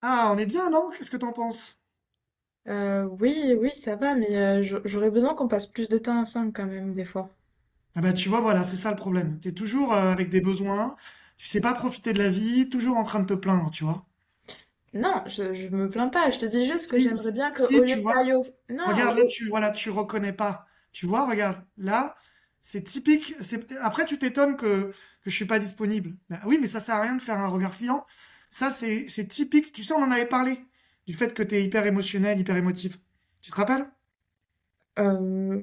Ah, on est bien, non? Qu'est-ce que t'en penses? Oui, oui, ça va, mais j'aurais besoin qu'on passe plus de temps ensemble quand même, des fois. Ah bah tu vois, voilà, c'est ça le problème. T'es toujours avec des besoins, tu sais pas profiter de la vie, toujours en train de te plaindre, tu vois. Non, je me plains pas, je te dis juste que Si, j'aimerais bien que si, au lieu tu de vois, parler au... Non, regarde là, voilà, tu reconnais pas. Tu vois, regarde, là, c'est typique. Après, tu t'étonnes que je suis pas disponible. Bah oui, mais ça sert à rien de faire un regard client. Ça, c'est typique. Tu sais, on en avait parlé du fait que t'es hyper émotionnel, hyper émotif. Tu te rappelles? euh,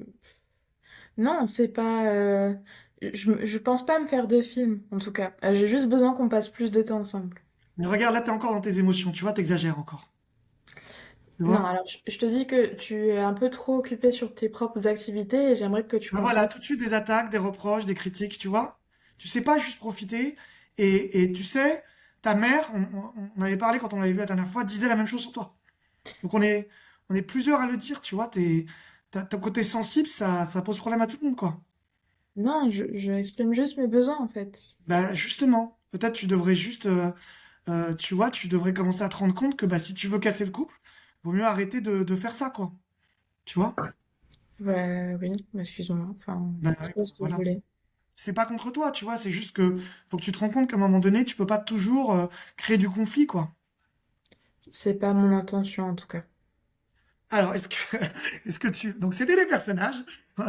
non, c'est pas... je pense pas me faire de film, en tout cas. J'ai juste besoin qu'on passe plus de temps ensemble. Mais regarde, là, t'es encore dans tes émotions. Tu vois, t'exagères encore. Tu Non, vois? alors je te dis que tu es un peu trop occupé sur tes propres activités et j'aimerais que tu Ben voilà, concentres. tout de suite des attaques, des reproches, des critiques, tu vois. Tu sais pas juste profiter. Et tu sais, ta mère, on avait parlé quand on l'avait vu la dernière fois, disait la même chose sur toi. Donc on est plusieurs à le dire, tu vois. Ton côté sensible, ça pose problème à tout le monde, quoi. Non, je exprime juste mes besoins, en fait. Ben justement, peut-être tu devrais juste, tu vois, tu devrais commencer à te rendre compte que bah, si tu veux casser le couple, vaut mieux arrêter de faire ça, quoi. Tu vois? Ouais, oui, excuse-moi, enfin, Ben c'est ouais, pas ce que je voilà. voulais. C'est pas contre toi, tu vois, c'est juste que faut que tu te rends compte qu'à un moment donné, tu peux pas toujours créer du conflit, quoi. C'est pas mon intention, en tout cas. Alors, est-ce que tu... Donc, c'était des personnages. Ouais,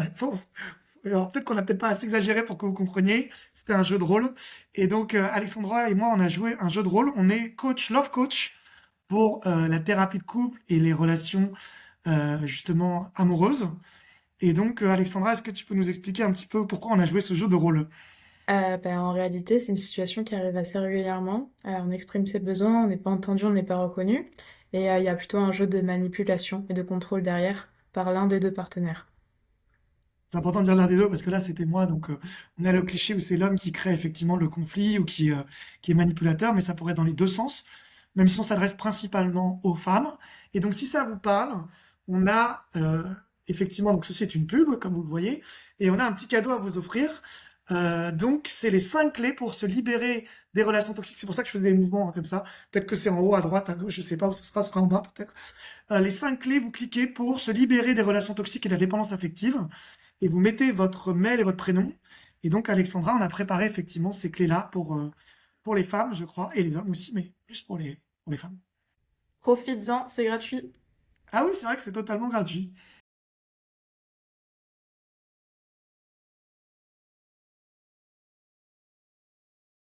alors, peut-être qu'on a peut-être pas assez exagéré pour que vous compreniez. C'était un jeu de rôle. Et donc, Alexandra et moi, on a joué un jeu de rôle. On est coach, love coach pour la thérapie de couple et les relations, justement, amoureuses. Et donc, Alexandra, est-ce que tu peux nous expliquer un petit peu pourquoi on a joué ce jeu de rôle? Ben, en réalité, c'est une situation qui arrive assez régulièrement. On exprime ses besoins, on n'est pas entendu, on n'est pas reconnu. Et il y a plutôt un jeu de manipulation et de contrôle derrière par l'un des deux partenaires. C'est important de dire l'un des deux parce que là, c'était moi. Donc, on a le cliché où c'est l'homme qui crée effectivement le conflit ou qui est manipulateur, mais ça pourrait être dans les deux sens, même si on s'adresse principalement aux femmes. Et donc, si ça vous parle, on a effectivement, donc ceci est une pub, comme vous le voyez, et on a un petit cadeau à vous offrir. Donc, c'est les 5 clés pour se libérer des relations toxiques. C'est pour ça que je faisais des mouvements hein, comme ça. Peut-être que c'est en haut, à droite, à gauche, je sais pas où ce sera en bas peut-être. Les 5 clés, vous cliquez pour se libérer des relations toxiques et de la dépendance affective et vous mettez votre mail et votre prénom. Et donc, Alexandra, on a préparé effectivement ces clés-là pour les femmes, je crois, et les hommes aussi, mais plus pour les femmes. Profites-en, c'est gratuit. Ah oui, c'est vrai que c'est totalement gratuit.